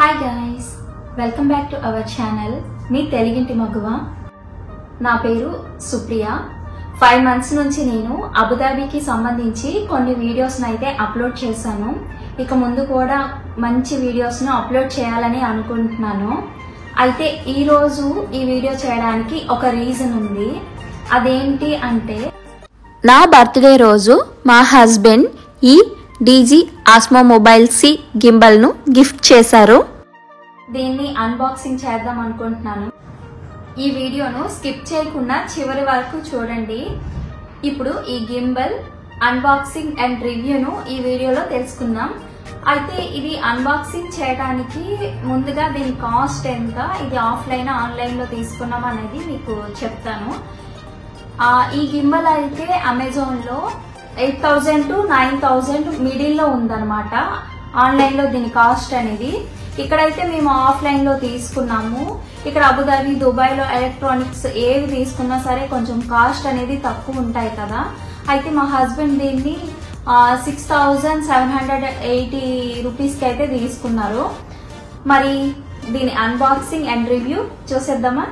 Hi guys, welcome back to our channel మీ తెలుగింటి మగువ. నా పేరు సుప్రియ. 5 months నుంచి నేను అబుదాబీకి సంబంధించి కొన్ని వీడియోస్ని అయితే అప్లోడ్ చేశాను. ఇక ముందు కూడా మంచి వీడియోస్ను అప్లోడ్ చేయాలని అనుకుంటున్నాను. అయితే ఈరోజు ఈ వీడియో చేయడానికి ఒక రీజన్ ఉంది. అదేంటి అంటే, నా బర్త్డే రోజు మా హస్బెండ్ ఈ DG Osmo Mobile C gimbal ను గిఫ్ట్ చేశారు. దీన్ని అన్బాక్సింగ్ చేద్దాం అనుకుంటున్నాను. ఈ వీడియోను స్కిప్ చేయకుండా చివరి వరకు చూడండి. ఇప్పుడు ఈ గింబల్ అన్బాక్సింగ్ అండ్ రివ్యూను ఈ వీడియోలో తెలుసుకుందాం. అయితే ఇది అన్బాక్సింగ్ చేయడానికి ముందుగా దీని కాస్ట్ ఎంత, ఇది ఆఫ్లైన్ ఆన్లైన్ లో తీసుకున్నాం అనేది మీకు చెప్తాను. ఈ గింబల్ అయితే అమెజాన్ లో 8,000 to 9,000 మిడిల్ లో ఉందన్నమాట. ఆన్లైన్ లో దీని కాస్ట్ అనేది. ఇక్కడైతే మేము ఆఫ్లైన్ లో తీసుకున్నాము. ఇక్కడ అబుదాబి, దుబాయ్ లో ఎలక్ట్రానిక్స్ ఏవి తీసుకున్నా సరే కొంచెం కాస్ట్ అనేది తక్కువ ఉంటాయి కదా. అయితే మా హస్బెండ్ దీన్ని 6,780 రూపీస్ కి అయితే తీసుకున్నారు. మరి దీని అన్బాక్సింగ్ అండ్ రివ్యూ చూసేద్దామా.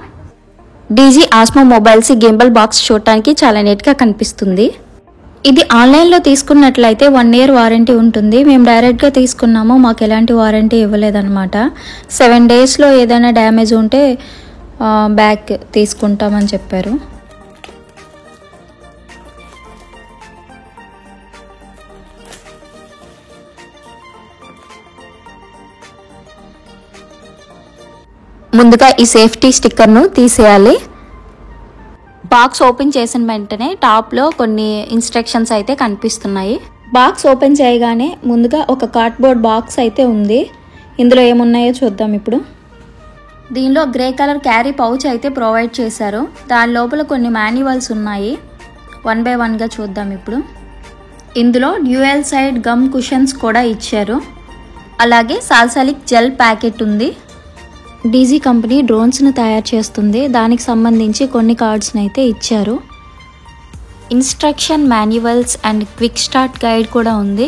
DG Osmo Mobile C gimbal box చూడటానికి చాలా నీట్ గా కనిపిస్తుంది. ఇది ఆన్లైన్లో తీసుకున్నట్లయితే 1 year వారంటీ ఉంటుంది. మేము డైరెక్ట్గా తీసుకున్నాము, మాకు ఎలాంటి వారంటీ ఇవ్వలేదన్నమాట. 7 daysలో ఏదైనా డ్యామేజ్ ఉంటే బ్యాక్ తీసుకుంటామని చెప్పారు. ముందుగా ఈ సేఫ్టీ స్టిక్కర్ను తీసేయాలి. బాక్స్ ఓపెన్ చేసిన వెంటనే టాప్లో కొన్ని ఇన్స్ట్రక్షన్స్ అయితే కనిపిస్తున్నాయి. బాక్స్ ఓపెన్ చేయగానే ముందుగా ఒక కార్డ్బోర్డ్ బాక్స్ అయితే ఉంది. ఇందులో ఏమున్నాయో చూద్దాం ఇప్పుడు. దీనిలో గ్రే కలర్ క్యారీ పౌచ్ అయితే ప్రొవైడ్ చేశారు. దాని లోపల కొన్ని మాన్యువల్స్ ఉన్నాయి. 1 by 1గా చూద్దాం ఇప్పుడు. ఇందులో డ్యూయల్ సైడ్ గమ్ కుషన్స్ కూడా ఇచ్చారు. అలాగే సాల్సాలిక్ జెల్ ప్యాకెట్ ఉంది. DG కంపెనీ డ్రోన్స్ను తయారు చేస్తుంది. దానికి సంబంధించి కొన్ని కార్డ్స్ని అయితే ఇచ్చారు. Instruction manuals and quick start guide కూడా ఉంది.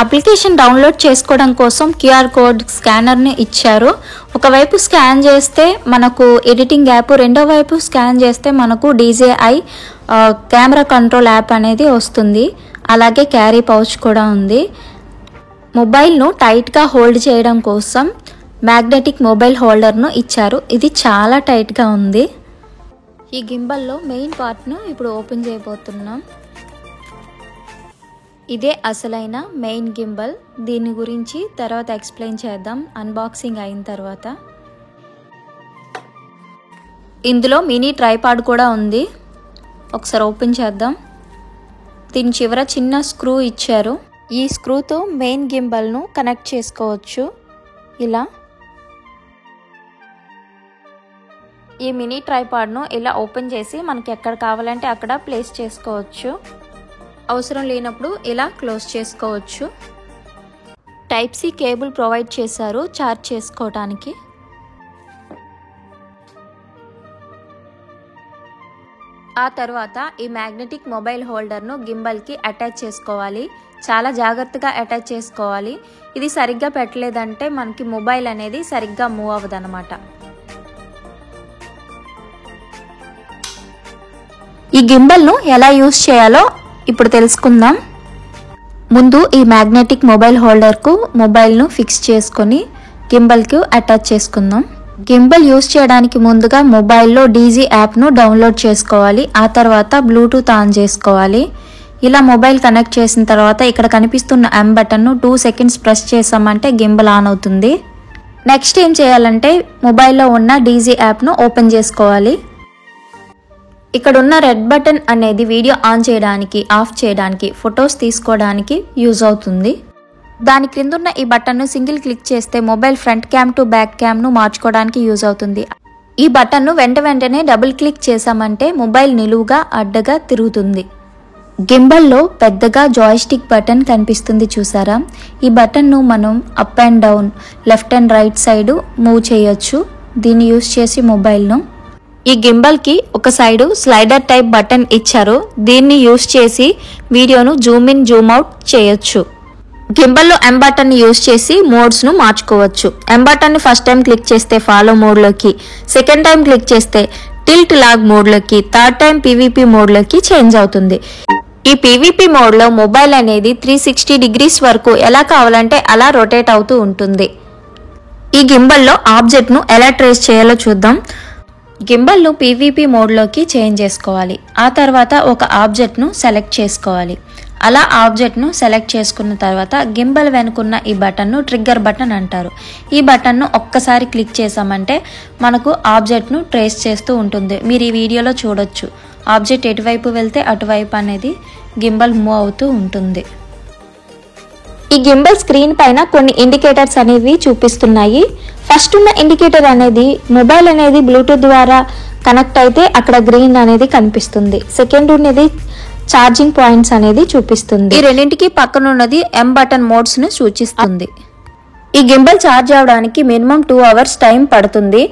అప్లికేషన్ డౌన్లోడ్ చేసుకోవడం కోసం QR కోడ్ స్కానర్ని ఇచ్చారు. ఒకవైపు స్కాన్ చేస్తే మనకు ఎడిటింగ్ యాప్, రెండో వైపు స్కాన్ చేస్తే మనకు DJI కెమెరా కంట్రోల్ యాప్ అనేది వస్తుంది. అలాగే క్యారీ పౌచ్ కూడా ఉంది. మొబైల్ను టైట్గా హోల్డ్ చేయడం కోసం మ్యాగ్నెటిక్ మొబైల్ హోల్డర్ను ఇచ్చారు. ఇది చాలా టైట్గా ఉంది. ఈ గింబల్లో మెయిన్ పార్ట్ను ఇప్పుడు ఓపెన్ చేయబోతున్నాం. ఇదే అసలైన మెయిన్ గింబల్. దీని గురించి తర్వాత ఎక్స్ప్లెయిన్ చేద్దాం అన్బాక్సింగ్ అయిన తర్వాత. ఇందులో మినీ ట్రైపాడ్ కూడా ఉంది. ఒకసారి ఓపెన్ చేద్దాం. దీని చివర చిన్న స్క్రూ ఇచ్చారు. ఈ స్క్రూతో మెయిన్ గింబల్ను కనెక్ట్ చేసుకోవచ్చు. ఇలా ఈ మినీ ట్రైపాడ్ను ఇలా ఓపెన్ చేసి మనకి ఎక్కడ కావాలంటే అక్కడ ప్లేస్ చేసుకోవచ్చు. అవసరం లేనప్పుడు ఇలా క్లోజ్ చేసుకోవచ్చు. Type-C కేబుల్ ప్రొవైడ్ చేశారు ఛార్జ్ చేసుకోవడానికి. ఆ తర్వాత ఈ మ్యాగ్నెటిక్ మొబైల్ హోల్డర్ను గింబల్కి అటాచ్ చేసుకోవాలి. చాలా జాగ్రత్తగా అటాచ్ చేసుకోవాలి. ఇది సరిగ్గా పెట్టలేదంటే మనకి మొబైల్ అనేది సరిగ్గా మూవ్ అవ్వదన్నమాట. ఈ గింబల్ను ఎలా యూస్ చేయాలో ఇప్పుడు తెలుసుకుందాం. ముందు ఈ మ్యాగ్నెటిక్ మొబైల్ హోల్డర్కు మొబైల్ను ఫిక్స్ చేసుకొని గింబల్కు అటాచ్ చేసుకుందాం. గింబల్ యూస్ చేయడానికి ముందుగా మొబైల్లో DG యాప్ను డౌన్లోడ్ చేసుకోవాలి. ఆ తర్వాత బ్లూటూత్ ఆన్ చేసుకోవాలి. ఇలా మొబైల్ కనెక్ట్ చేసిన తర్వాత ఇక్కడ కనిపిస్తున్న M బటన్ను 2 seconds ప్రెస్ చేసామంటే గింబల్ ఆన్ అవుతుంది. నెక్స్ట్ ఏం చేయాలంటే మొబైల్లో ఉన్న DG యాప్ను ఓపెన్ చేసుకోవాలి. ఇక్కడ ఉన్న రెడ్ బటన్ అనేది వీడియో ఆన్ చేయడానికి, ఆఫ్ చేయడానికి, ఫొటోస్ తీసుకోవడానికి యూజ్ అవుతుంది. దాని క్రింద ఉన్న ఈ బటన్ను సింగిల్ క్లిక్ చేస్తే mobile front cam to back క్యామ్ను మార్చుకోవడానికి యూజ్ అవుతుంది. ఈ బటన్ను వెంటనే డబుల్ క్లిక్ చేసామంటే మొబైల్ నిలువుగా అడ్డగా తిరుగుతుంది. గింబల్లో పెద్దగా జాయ్స్టిక్ బటన్ కనిపిస్తుంది చూసారా. ఈ బటన్ను మనం up and down, left and right side move చేయొచ్చు. దీన్ని యూజ్ చేసి మొబైల్ను ఈ గింబల్ కి ఒక సైడు స్లైడర్ టైప్ బటన్ ఇచ్చారు. దీన్ని యూస్ చేసి వీడియోను జూమ్ ఇన్ జూమ్ అవుట్ చేయొచ్చు. గింబల్లో ఎం బటన్ ని యూస్ చేసి మోడ్స్ ను మార్చుకోవచ్చు. ఎం బటన్ ని ఫస్ట్ టైం క్లిక్ చేస్తే ఫాలో మోడ్ లోకి, సెకండ్ టైం క్లిక్ చేస్తే టిల్ట్ లాగ్ మోడ్ లోకి, థర్డ్ టైం పీవీపీ మోడ్ లోకి చేంజ్ అవుతుంది. ఈ పీవీపీ మోడ్ లో మొబైల్ అనేది 360 డిగ్రీస్ వరకు ఎలా కావాలంటే అలా రొటేట్ అవుతూ ఉంటుంది. ఈ గింబల్ లో ఆబ్జెక్ట్ ను ఎలా ట్రేస్ చేయాలో చూద్దాం. గింబల్ ను పీవీపీ మోడ్ లోకి చేంజ్ చేసుకోవాలి. ఆ తర్వాత ఒక ఆబ్జెక్ట్ ను సెలెక్ట్ చేసుకోవాలి. అలా ఆబ్జెక్ట్ ను సెలెక్ట్ చేసుకున్న తర్వాత గింబల్ వెనుకున్న ఈ బటన్ ను ట్రిగ్గర్ బటన్ అంటారు. ఈ బటన్ ను ఒక్కసారి క్లిక్ చేసామంటే మనకు ఆబ్జెక్ట్ ను ట్రేస్ చేస్తూ ఉంటుంది. మీరు ఈ వీడియోలో చూడొచ్చు. ఆబ్జెక్ట్ ఎటువైపు వెళ్తే అటువైపు అనేది గింబల్ మూవ్ అవుతూ ఉంటుంది. ఈ గింబల్ స్క్రీన్ పైన కొన్ని ఇండికేటర్స్ అనేవి చూపిస్తున్నాయి. ఫస్ట్ ఉన్న ఇండికేటర్ అనేది మొబైల్ అనేది బ్లూటూత్ ద్వారా కనెక్ట్ అయితే అక్కడ గ్రీన్ అనేది కనిపిస్తుంది. సెకండ్ ఉన్నది ఛార్జింగ్ పాయింట్స్ అనేది చూపిస్తుంది. ఈ రెండింటికి పక్కన ఉన్నది ఎం బటన్ మోడ్స్ ను సూచిస్తుంది. ఈ గింబల్ ఛార్జ్ అవడానికి మినిమం 2 hours టైం పడుతుంది.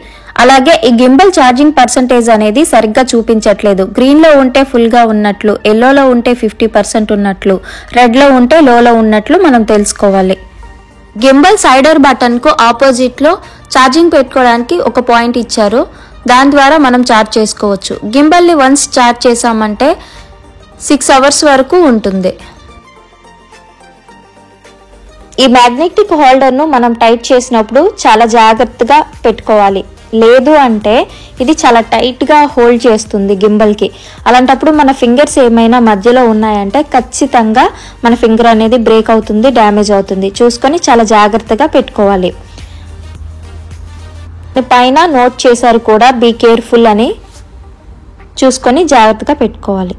అలాగే ఈ గింబల్ ఛార్జింగ్ పర్సంటేజ్ అనేది సరిగ్గా చూపించట్లేదు. గ్రీన్ లో ఉంటే ఫుల్ గా ఉన్నట్లు, ఎల్లోలో ఉంటే 50% ఉన్నట్లు, రెడ్ లో ఉంటే లోలో ఉన్నట్లు మనం తెలుసుకోవాలి. గింబల్ సైడర్ బటన్ కు ఆపోజిట్ లో ఛార్జింగ్ పెట్టుకోవడానికి ఒక పాయింట్ ఇచ్చారు. దాని ద్వారా మనం ఛార్జ్ చేసుకోవచ్చు. గింబల్ ని వన్స్ ఛార్జ్ చేసామంటే 6 hours వరకు ఉంటుంది. ఈ మ్యాగ్నెటిక్ హోల్డర్ ను మనం టైట్ చేసినప్పుడు చాలా జాగ్రత్తగా పెట్టుకోవాలి. లేదు అంటే ఇది చాలా టైట్ గా హోల్డ్ చేస్తుంది గింబల్ కి. అలాంటప్పుడు మన ఫింగర్స్ ఏమైనా మధ్యలో ఉన్నాయంటే ఖచ్చితంగా మన ఫింగర్ అనేది బ్రేక్ అవుతుంది, డ్యామేజ్ అవుతుంది. చూసుకొని చాలా జాగ్రత్తగా పెట్టుకోవాలి. పైన నోట్ చేశారు కూడా బీ కేర్ఫుల్ అని, చూసుకొని జాగ్రత్తగా పెట్టుకోవాలి.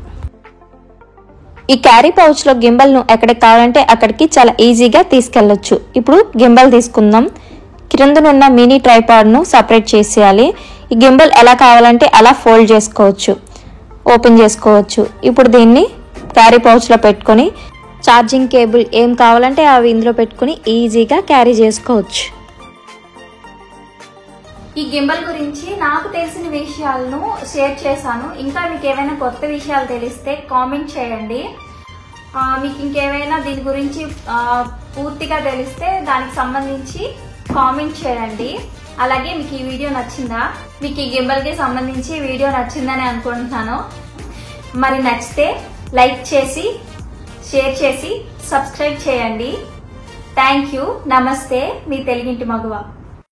ఈ క్యారీ పౌచ్ లో గింబల్ ను ఎక్కడికి కావాలంటే అక్కడికి చాలా ఈజీగా తీసుకెళ్లొచ్చు. ఇప్పుడు గింబల్ తీసుకుందాం. క్రిందనున్న మినీ ట్రైపాడ్ ను సపరేట్ చేసేయాలి. ఈ గింబల్ ఎలా కావాలంటే అలా ఫోల్డ్ చేసుకోవచ్చు, ఓపెన్ చేసుకోవచ్చు. ఇప్పుడు దీన్ని క్యారీ పౌచ్ లో పెట్టుకొని ఛార్జింగ్ కేబుల్ ఏం కావాలంటే అవి ఇందులో పెట్టుకొని ఈజీగా క్యారీ చేసుకోవచ్చు. ఈ గింబల్ గురించి నాకు తెలిసిన విషయాలను షేర్ చేశాను. ఇంకా మీకు ఏమైనా కొత్త విషయాలు తెలిస్తే కామెంట్ చేయండి. మీకు ఇంకేమైనా దీని గురించి పూర్తిగా తెలిస్తే దానికి సంబంధించి కామెంట్ చేయండి. అలాగే మీకు ఈ వీడియో నచ్చిందా? మీకు ఈ గింబల్ కి సంబంధించి వీడియో నచ్చిందని అనుకుంటున్నాను. మరి నచ్చితే లైక్ చేసి, షేర్ చేసి, సబ్స్క్రైబ్ చేయండి. Thank you. నమస్తే, మీ తెలుగింటి మగువ.